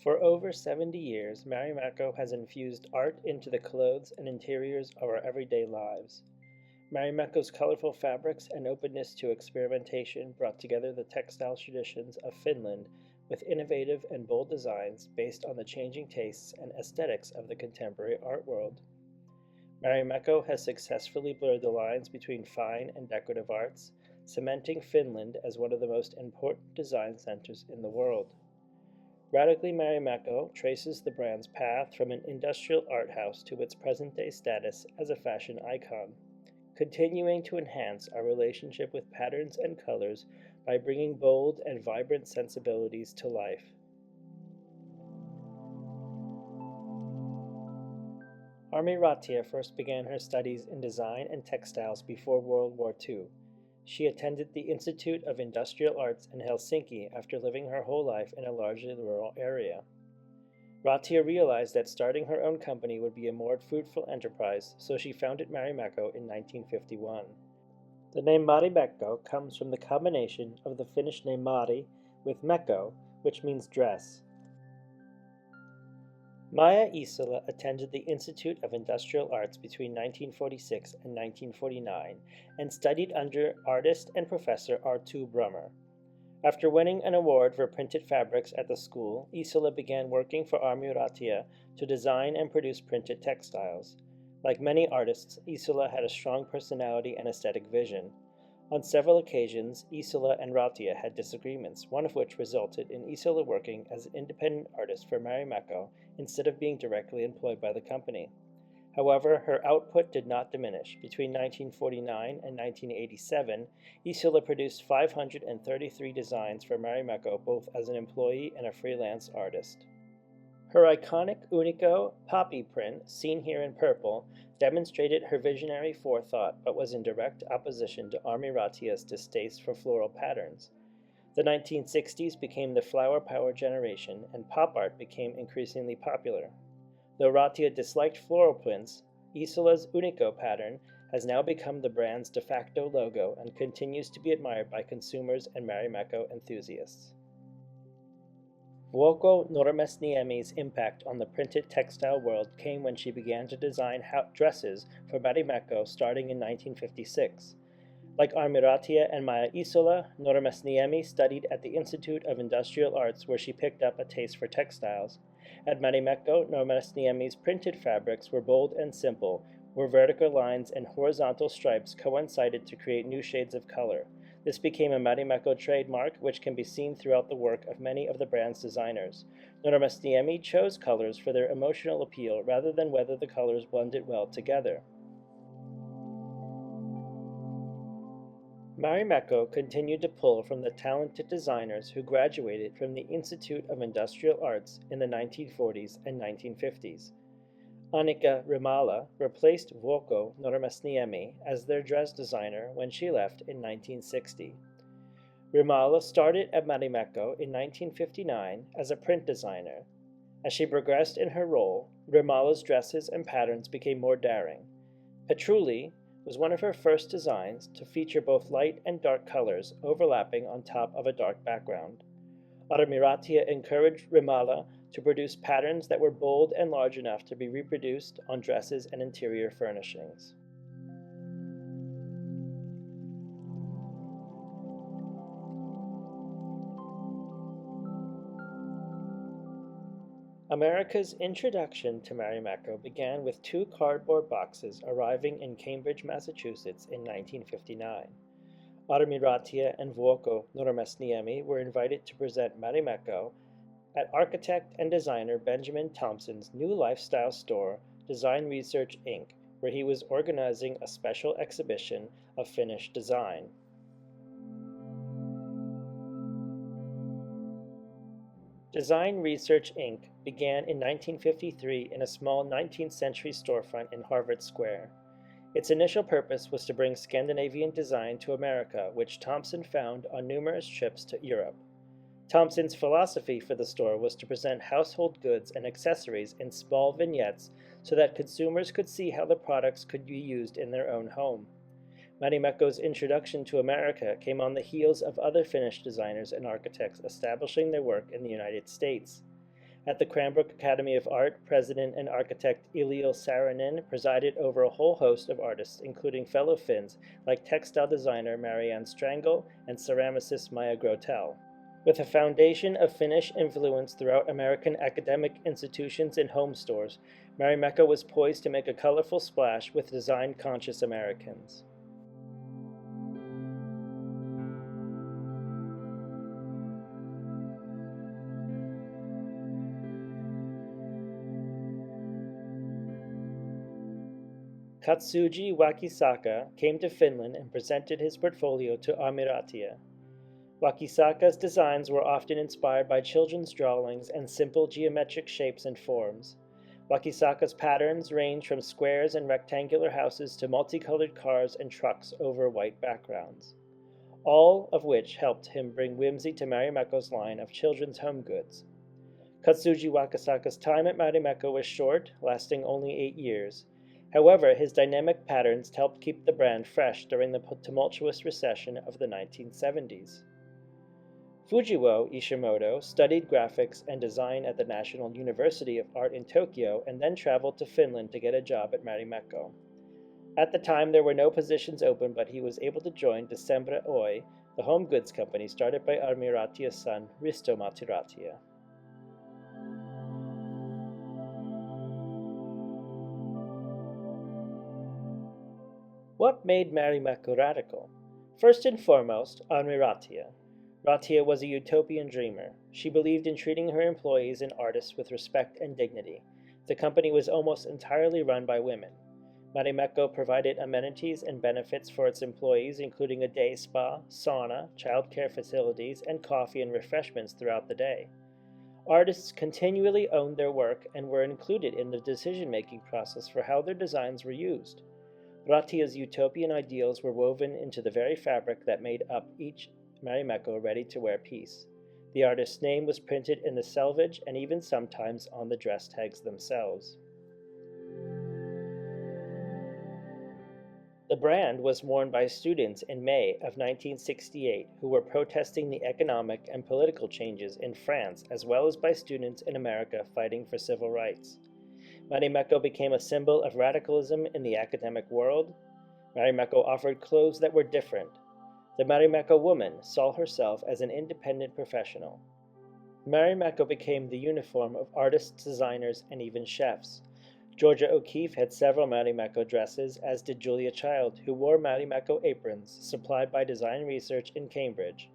For over 70 years, Marimekko has infused art into the clothes and interiors of our everyday lives. Marimekko's colorful fabrics and openness to experimentation brought together the textile traditions of Finland with innovative and bold designs based on the changing tastes and aesthetics of the contemporary art world. Marimekko has successfully blurred the lines between fine and decorative arts, cementing Finland as one of the most important design centers in the world. Radically Marimekko traces the brand's path from an industrial art house to its present-day status as a fashion icon, continuing to enhance our relationship with patterns and colors by bringing bold and vibrant sensibilities to life. Ratia first began her studies in design and textiles before World War II. She attended the Institute of Industrial Arts in Helsinki after living her whole life in a largely rural area. Ratia realized that starting her own company would be a more fruitful enterprise, so she founded Marimekko in 1951. The name Marimekko comes from the combination of the Finnish name Mari with Mekko, which means dress. Maija Isola attended the Institute of Industrial Arts between 1946 and 1949 and studied under artist and professor Arttu Brummer. After winning an award for printed fabrics at the school, Isola began working for Ratia to design and produce printed textiles. Like many artists, Isola had a strong personality and aesthetic vision. On several occasions, Isola and Ratia had disagreements, one of which resulted in Isola working as an independent artist for Marimekko instead of being directly employed by the company. However, her output did not diminish. Between 1949 and 1987, Isola produced 533 designs for Marimekko both as an employee and a freelance artist. Her iconic Unico poppy print, seen here in purple, demonstrated her visionary forethought but was in direct opposition to Ratia's distaste for floral patterns. The 1960s became the flower power generation and pop art became increasingly popular. Though Ratia disliked floral prints, Isola's Unico pattern has now become the brand's de facto logo and continues to be admired by consumers and Marimekko enthusiasts. Vuokko Nurmesniemi's impact on the printed textile world came when she began to design dresses for Marimekko starting in 1956. Like Ratia and Maija Isola, Nurmesniemi studied at the Institute of Industrial Arts where she picked up a taste for textiles. At Marimekko, Nurmesniemi's printed fabrics were bold and simple, where vertical lines and horizontal stripes coincided to create new shades of color. This became a Marimekko trademark, which can be seen throughout the work of many of the brand's designers. Nurmesniemi chose colors for their emotional appeal rather than whether the colors blended well together. Marimekko continued to pull from the talented designers who graduated from the Institute of Industrial Arts in the 1940s and 1950s. Annika Rimala replaced Vuokko Nurmesniemi as their dress designer when she left in 1960. Rimala started at Marimekko in 1959 as a print designer. As she progressed in her role, Rimala's dresses and patterns became more daring. Petruli was one of her first designs to feature both light and dark colors overlapping on top of a dark background. Ratia encouraged Rimala to produce patterns that were bold and large enough to be reproduced on dresses and interior furnishings. America's introduction to Marimekko began with 2 cardboard boxes arriving in Cambridge, Massachusetts in 1959. Ratia and Vuokko Nurmesniemi were invited to present Marimekko at architect and designer Benjamin Thompson's new lifestyle store, Design Research Inc., where he was organizing a special exhibition of Finnish design. Design Research Inc. began in 1953 in a small 19th century storefront in Harvard Square. Its initial purpose was to bring Scandinavian design to America, which Thompson found on numerous trips to Europe. Thompson's philosophy for the store was to present household goods and accessories in small vignettes so that consumers could see how the products could be used in their own home. Marimekko's introduction to America came on the heels of other Finnish designers and architects establishing their work in the United States. At the Cranbrook Academy of Art, president and architect Ilio Saarinen presided over a whole host of artists, including fellow Finns like textile designer Marianne Strangle and ceramicist Maija Grotel. With a foundation of Finnish influence throughout American academic institutions and home stores, Marimekko was poised to make a colorful splash with design-conscious Americans. Katsuji Wakisaka came to Finland and presented his portfolio to Armiratia. Wakisaka's designs were often inspired by children's drawings and simple geometric shapes and forms. Wakisaka's patterns range from squares and rectangular houses to multicolored cars and trucks over white backgrounds, all of which helped him bring whimsy to Marimekko's line of children's home goods. Katsuji Wakisaka's time at Marimekko was short, lasting only 8 years. However, his dynamic patterns helped keep the brand fresh during the tumultuous recession of the 1970s. Fujiwo Ishimoto studied graphics and design at the National University of Art in Tokyo and then traveled to Finland to get a job at Marimekko. At the time, there were no positions open, but he was able to join December Oy, the home goods company started by Armiratia's son, Risto Matiratia. What made Marimekko radical? First and foremost, Armiratia. Ratia was a utopian dreamer. She believed in treating her employees and artists with respect and dignity. The company was almost entirely run by women. Marimekko provided amenities and benefits for its employees, including a day spa, sauna, child care facilities, and coffee and refreshments throughout the day. Artists continually owned their work and were included in the decision-making process for how their designs were used. Ratia's utopian ideals were woven into the very fabric that made up each Marimekko ready-to-wear piece. The artist's name was printed in the selvage and even sometimes on the dress tags themselves. The brand was worn by students in May of 1968 who were protesting the economic and political changes in France, as well as by students in America fighting for civil rights. Marimekko became a symbol of radicalism in the academic world. Marimekko offered clothes that were different. The Marimekko woman saw herself as an independent professional. Marimekko became the uniform of artists, designers, and even chefs. Georgia O'Keeffe had several Marimekko dresses, as did Julia Child, who wore Marimekko aprons supplied by Design Research in Cambridge.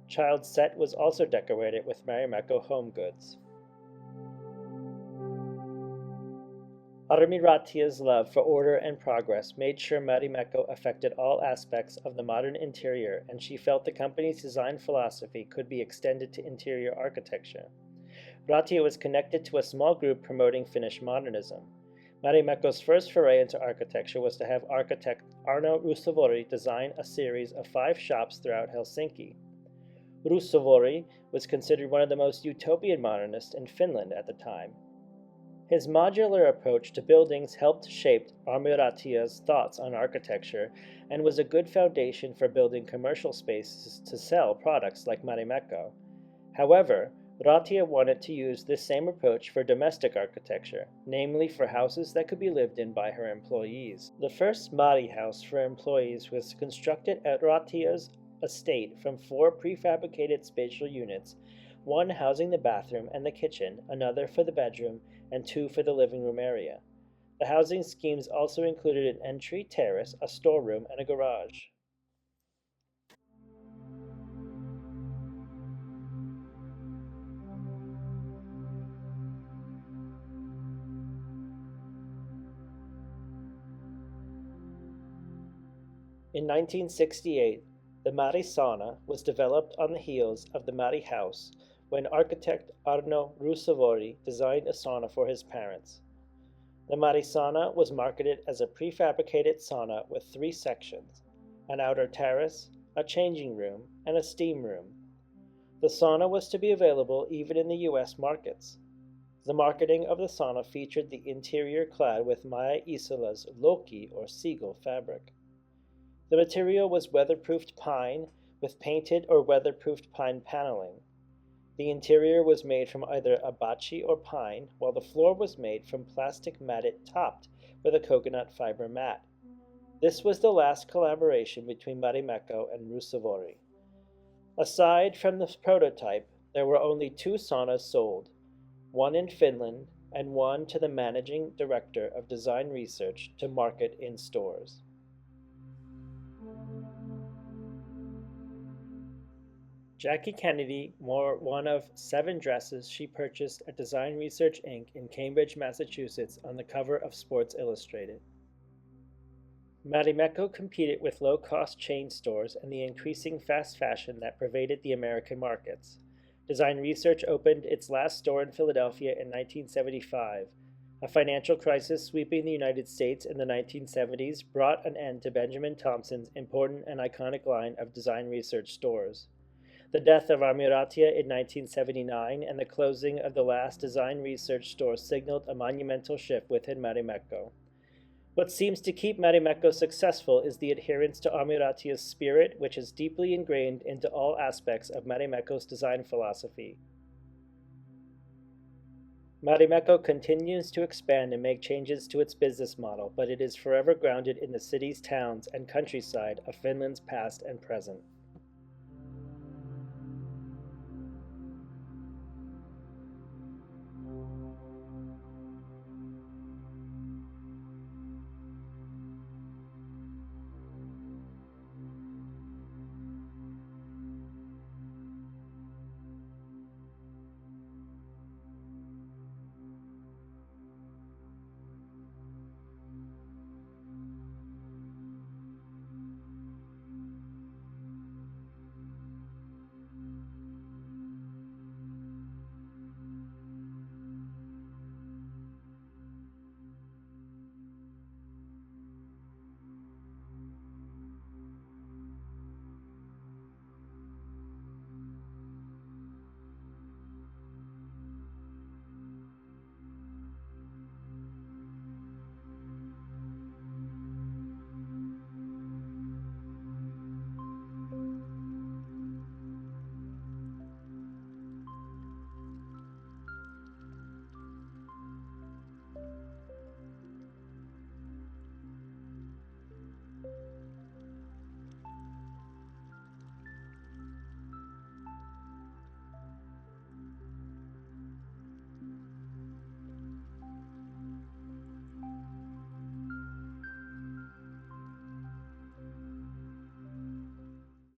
Child's set was also decorated with Marimekko home goods. Armiratia's love for order and progress made sure Marimekko affected all aspects of the modern interior, and she felt the company's design philosophy could be extended to interior architecture. Ratia was connected to a small group promoting Finnish modernism. Marimekko's first foray into architecture was to have architect Arno Ruusuvuori design a series of 5 shops throughout Helsinki. Ruusuvuori was considered one of the most utopian modernists in Finland at the time. His modular approach to buildings helped shape Armiratia's thoughts on architecture and was a good foundation for building commercial spaces to sell products like Marimekko. However, Ratia wanted to use this same approach for domestic architecture, namely for houses that could be lived in by her employees. The first Mari house for employees was constructed at Ratia's estate from 4 prefabricated spatial units, one housing the bathroom and the kitchen, another for the bedroom, and 2 for the living room area. The housing schemes also included an entry, terrace, a storeroom, and a garage. In 1968, the Mari sauna was developed on the heels of the Mari house when architect Arno Ruusuvuori designed a sauna for his parents. The Mari sauna was marketed as a prefabricated sauna with 3 sections, an outer terrace, a changing room, and a steam room. The sauna was to be available even in the US markets. The marketing of the sauna featured the interior clad with Maija Isola's Loki or seagull fabric. The material was weatherproofed pine with painted or weatherproofed pine paneling. The interior was made from either abachi or pine, while the floor was made from plastic matted topped with a coconut fiber mat. This was the last collaboration between Marimekko and Ruusuvuori. Aside from the prototype, there were only 2 saunas sold, one in Finland and one to the managing director of design research to market in stores. Jackie Kennedy wore one of 7 dresses she purchased at Design Research Inc. in Cambridge, Massachusetts on the cover of Sports Illustrated. Marimekko competed with low-cost chain stores and the increasing fast fashion that pervaded the American markets. Design Research opened its last store in Philadelphia in 1975. A financial crisis sweeping the United States in the 1970s brought an end to Benjamin Thompson's important and iconic line of Design Research stores. The death of Amiratia in 1979 and the closing of the last Design Research store signaled a monumental shift within Marimekko. What seems to keep Marimekko successful is the adherence to Amiratia's spirit, which is deeply ingrained into all aspects of Marimekko's design philosophy. Marimekko continues to expand and make changes to its business model, but it is forever grounded in the cities, towns, and countryside of Finland's past and present.